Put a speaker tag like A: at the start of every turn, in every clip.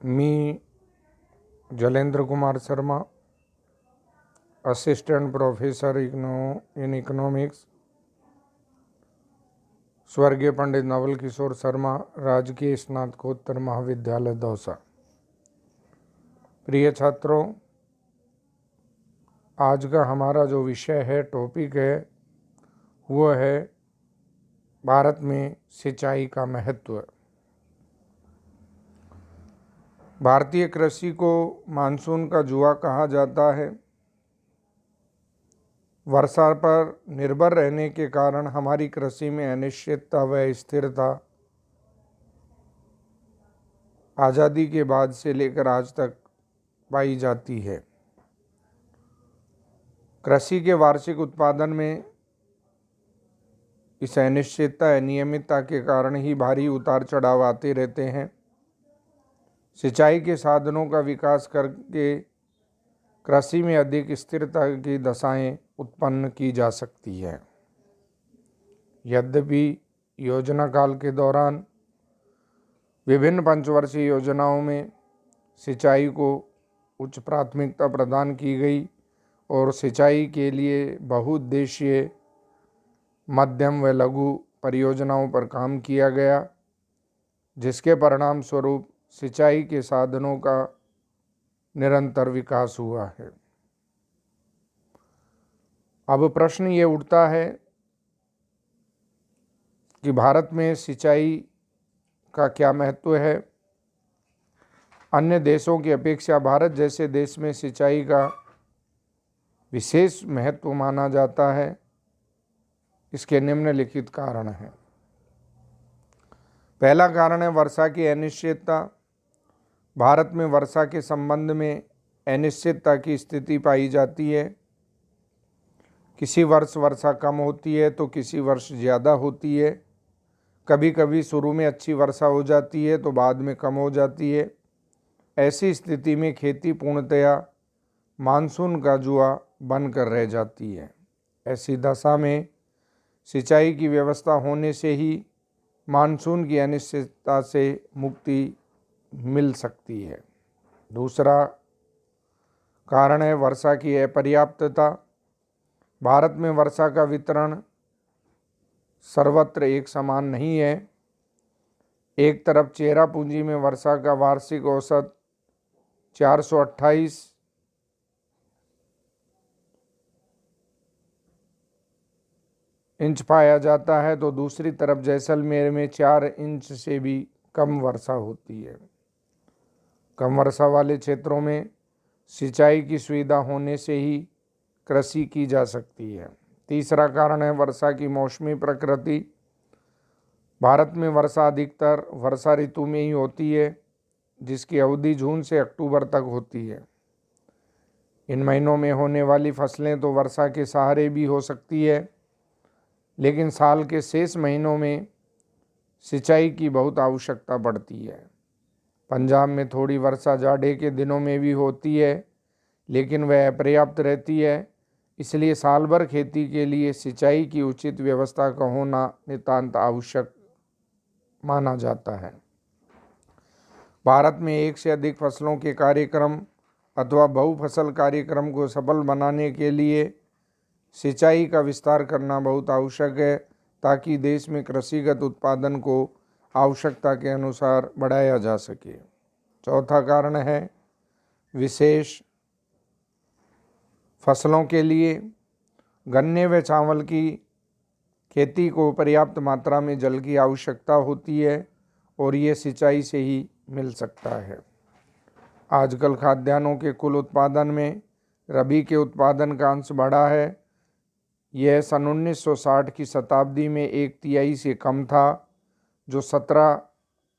A: Me Jalendra Kumar Sharma, assistant professor in economics, स्वर्गीय पंडित नवल किशोर शर्मा, राजकीय स्नातकोत्तर महाविद्यालय दौसा। प्रिय छात्रों, आज का हमारा जो विषय है, टॉपिक है, वो है भारत में सिंचाई का महत्व। भारतीय कृषि को मानसून का जुआ कहा जाता है। वर्षा पर निर्भर रहने के कारण हमारी कृषि में अनिश्चितता व स्थिरता आज़ादी के बाद से लेकर आज तक पाई जाती है। कृषि के वार्षिक उत्पादन में इस अनिश्चितता अनियमितता के कारण ही भारी उतार चढ़ाव आते रहते हैं। सिंचाई के साधनों का विकास करके कृषि में अधिक स्थिरता की दशाएं उत्पन्न की जा सकती है। यद्यपि योजना काल के दौरान विभिन्न पंचवर्षीय योजनाओं में सिंचाई को उच्च प्राथमिकता प्रदान की गई और सिंचाई के लिए बहुउद्देशीय मध्यम व लघु परियोजनाओं पर काम किया गया, जिसके परिणाम स्वरूप सिंचाई के साधनों का निरंतर विकास हुआ है। अब प्रश्न ये उठता है कि भारत में सिंचाई का क्या महत्व है। अन्य देशों की अपेक्षा भारत जैसे देश में सिंचाई का विशेष महत्व माना जाता है। इसके निम्नलिखित कारण हैं। पहला कारण है वर्षा की अनिश्चितता। भारत में वर्षा के संबंध में अनिश्चितता की स्थिति पाई जाती है। किसी वर्ष वर्षा कम होती है तो किसी वर्ष ज़्यादा होती है। कभी कभी शुरू में अच्छी वर्षा हो जाती है तो बाद में कम हो जाती है। ऐसी स्थिति में खेती पूर्णतया मानसून का जुआ बनकर रह जाती है। ऐसी दशा में सिंचाई की व्यवस्था होने से ही मानसून की अनिश्चितता से मुक्ति मिल सकती है। दूसरा कारण है वर्षा की अपर्याप्तता। भारत में वर्षा का वितरण सर्वत्र एक समान नहीं है। एक तरफ चेरापूंजी में वर्षा का वार्षिक औसत 428 इंच पाया जाता है तो दूसरी तरफ जैसलमेर में 4 इंच से भी कम वर्षा होती है। कम वर्षा वाले क्षेत्रों में सिंचाई की सुविधा होने से ही कृषि की जा सकती है। तीसरा कारण है वर्षा की मौसमी प्रकृति। भारत में वर्षा अधिकतर वर्षा ऋतु में ही होती है, जिसकी अवधि जून से अक्टूबर तक होती है। इन महीनों में होने वाली फसलें तो वर्षा के सहारे भी हो सकती है, लेकिन साल के शेष महीनों में सिंचाई की बहुत आवश्यकता पड़ती है। पंजाब में थोड़ी वर्षा जाड़े के दिनों में भी होती है, लेकिन वह अपर्याप्त रहती है। इसलिए साल भर खेती के लिए सिंचाई की उचित व्यवस्था का होना नितांत आवश्यक माना जाता है। भारत में एक से अधिक फसलों के कार्यक्रम अथवा बहुफसल कार्यक्रम को सफल बनाने के लिए सिंचाई का विस्तार करना बहुत आवश्यक है, ताकि देश में कृषिगत उत्पादन को आवश्यकता के अनुसार बढ़ाया जा सके। चौथा कारण है विशेष फसलों के लिए गन्ने व चावल की खेती को पर्याप्त मात्रा में जल की आवश्यकता होती है और ये सिंचाई से ही मिल सकता है। आजकल खाद्यान्नों के कुल उत्पादन में रबी के उत्पादन का अंश बढ़ा है। यह सन 1960 की शताब्दी में 1/3 से कम था, जो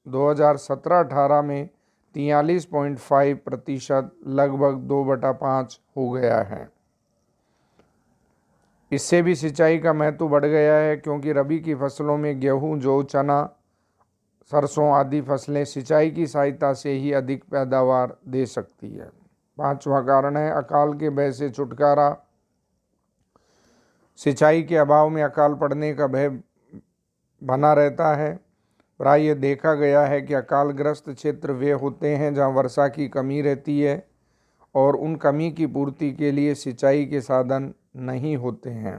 A: 2017-18 में 43.5% लगभग 2/5 हो गया है। इससे भी सिंचाई का महत्व बढ़ गया है, क्योंकि रबी की फसलों में गेहूं, जौ, चना, सरसों आदि फसलें सिंचाई की सहायता से ही अधिक पैदावार दे सकती है। पांचवा कारण है अकाल के भय से छुटकारा। सिंचाई के अभाव में अकाल पड़ने का भय बना रहता है। प्रायः देखा गया है कि अकालग्रस्त क्षेत्र वे होते हैं जहां वर्षा की कमी रहती है और उन कमी की पूर्ति के लिए सिंचाई के साधन नहीं होते हैं।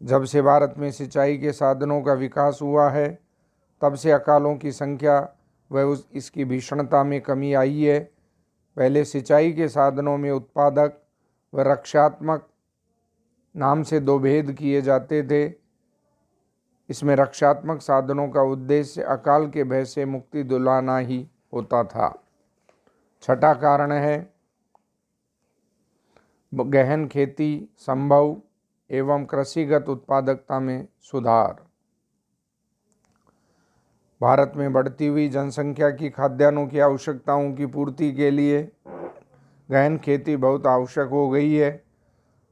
A: जब से भारत में सिंचाई के साधनों का विकास हुआ है, तब से अकालों की संख्या व इसकी भीषणता में कमी आई है। पहले सिंचाई के साधनों में उत्पादक व रक्षात्मक नाम से दो भेद किए जाते थे। इसमें रक्षात्मक साधनों का उद्देश्य अकाल के भय से मुक्ति दिलाना ही होता था। छठा कारण है गहन खेती संभव एवं कृषिगत उत्पादकता में सुधार। भारत में बढ़ती हुई जनसंख्या की खाद्यान्नों की आवश्यकताओं की पूर्ति के लिए गहन खेती बहुत आवश्यक हो गई है।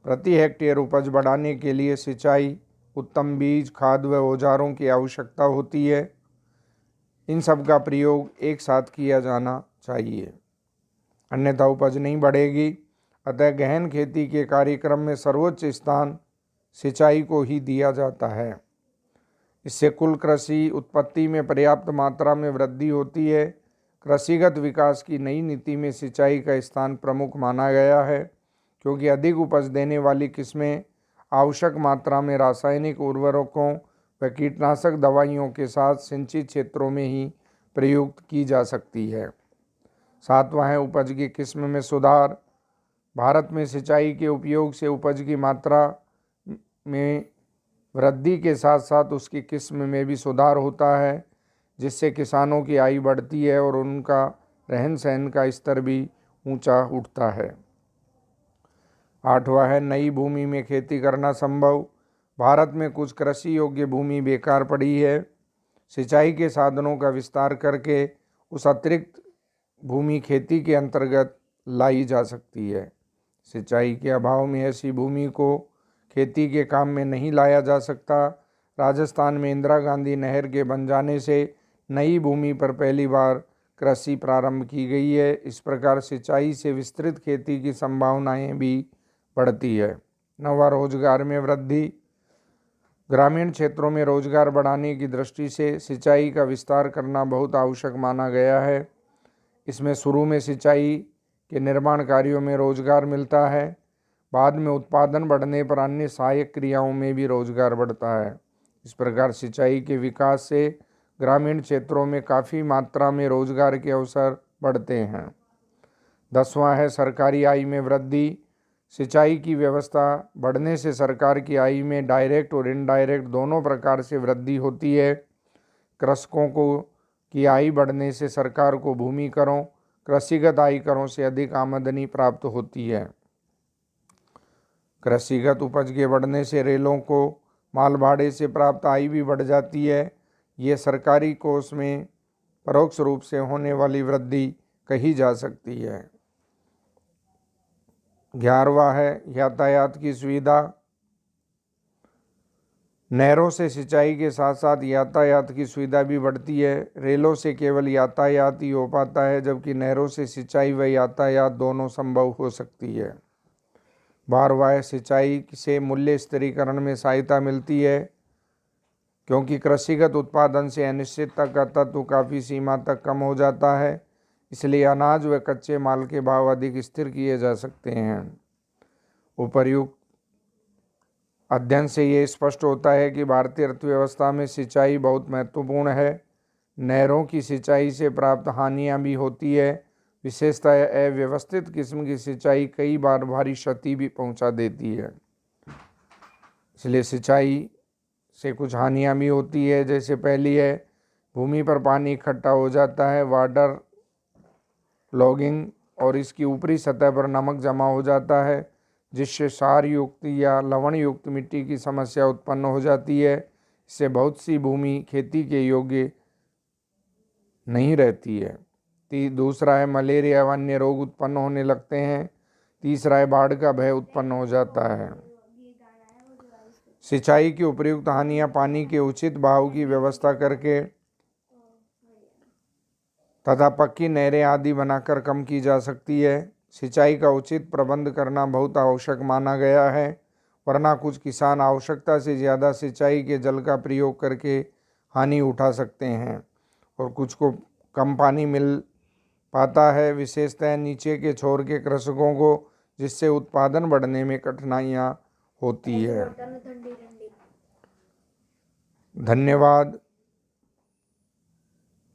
A: प्रति हेक्टेयर उपज बढ़ाने के लिए सिंचाई, उत्तम बीज, खाद व औजारों की आवश्यकता होती है। इन सब का प्रयोग एक साथ किया जाना चाहिए, अन्यथा उपज नहीं बढ़ेगी। अतः गहन खेती के कार्यक्रम में सर्वोच्च स्थान सिंचाई को ही दिया जाता है। इससे कुल कृषि उत्पत्ति में पर्याप्त मात्रा में वृद्धि होती है। कृषिगत विकास की नई नीति में सिंचाई का स्थान प्रमुख माना गया है, क्योंकि अधिक उपज देने वाली किस्में आवश्यक मात्रा में रासायनिक उर्वरकों व कीटनाशक दवाइयों के साथ सिंचित क्षेत्रों में ही प्रयुक्त की जा सकती है। सातवां है उपज की किस्म में सुधार। भारत में सिंचाई के उपयोग से उपज की मात्रा में वृद्धि के साथ साथ उसकी किस्म में भी सुधार होता है, जिससे किसानों की आय बढ़ती है और उनका रहन सहन का स्तर भी ऊंचा उठता है। आठवां है नई भूमि में खेती करना संभव। भारत में कुछ कृषि योग्य भूमि बेकार पड़ी है। सिंचाई के साधनों का विस्तार करके उस अतिरिक्त भूमि खेती के अंतर्गत लाई जा सकती है। सिंचाई के अभाव में ऐसी भूमि को खेती के काम में नहीं लाया जा सकता। राजस्थान में इंदिरा गांधी नहर के बन जाने से नई भूमि पर पहली बार कृषि प्रारंभ की गई है। इस प्रकार सिंचाई से विस्तृत खेती की संभावनाएं भी बढ़ती है। नवा रोजगार में वृद्धि। ग्रामीण क्षेत्रों में रोजगार बढ़ाने की दृष्टि से सिंचाई का विस्तार करना बहुत आवश्यक माना गया है। इसमें शुरू में सिंचाई के निर्माण कार्यों में रोजगार मिलता है, बाद में उत्पादन बढ़ने पर अन्य सहायक क्रियाओं में भी रोजगार बढ़ता है। इस प्रकार सिंचाई के विकास से ग्रामीण क्षेत्रों में काफ़ी मात्रा में रोजगार के अवसर बढ़ते हैं। 10वां है सरकारी आय में वृद्धि। सिंचाई की व्यवस्था बढ़ने से सरकार की आय में डायरेक्ट और इनडायरेक्ट दोनों प्रकार से वृद्धि होती है। कृषकों की आय बढ़ने से सरकार को भूमि करों, कृषिगत आय करों से अधिक आमदनी प्राप्त होती है। कृषिगत उपज के बढ़ने से रेलों को माल भाड़े से प्राप्त आय भी बढ़ जाती है। ये सरकारी कोष में परोक्ष रूप से होने वाली वृद्धि कही जा सकती है। 11वां है यातायात की सुविधा। नहरों से सिंचाई के साथ साथ यातायात की सुविधा भी बढ़ती है। रेलों से केवल यातायात ही हो पाता है, जबकि नहरों से सिंचाई व यातायात दोनों संभव हो सकती है। 12वां है सिंचाई से मूल्य स्थिरीकरण में सहायता मिलती है, क्योंकि कृषिगत उत्पादन से अनिश्चितता का तत्व काफ़ी सीमा तक कम हो जाता है, इसलिए अनाज व कच्चे माल के भाव अधिक स्थिर किए जा सकते हैं। उपर्युक्त अध्ययन से ये स्पष्ट होता है कि भारतीय अर्थव्यवस्था में सिंचाई बहुत महत्वपूर्ण है। नहरों की सिंचाई से प्राप्त हानियाँ भी होती है। विशेषतः अव्यवस्थित किस्म की सिंचाई कई बार भारी क्षति भी पहुंचा देती है। इसलिए सिंचाई से कुछ हानियाँ भी होती है। जैसे पहली है भूमि पर पानी इकट्ठा हो जाता है, वाटर लॉगिंग, और इसकी ऊपरी सतह पर नमक जमा हो जाता है, जिससे क्षार युक्त या लवण युक्त मिट्टी की समस्या उत्पन्न हो जाती है। इससे बहुत सी भूमि खेती के योग्य नहीं रहती है। दूसरा है मलेरिया व अन्य रोग उत्पन्न होने लगते हैं। तीसरा है बाढ़ का भय उत्पन्न हो जाता है। सिंचाई की उपयुक्त हानियाँ पानी के उचित बहाव की व्यवस्था करके तथा पक्की नहरें आदि बनाकर कम की जा सकती है। सिंचाई का उचित प्रबंध करना बहुत आवश्यक माना गया है, वरना कुछ किसान आवश्यकता से ज़्यादा सिंचाई के जल का प्रयोग करके हानि उठा सकते हैं और कुछ को कम पानी मिल पाता है, विशेषतः नीचे के छोर के कृषकों को, जिससे उत्पादन बढ़ने में कठिनाइयाँ होती है। धन्यवाद।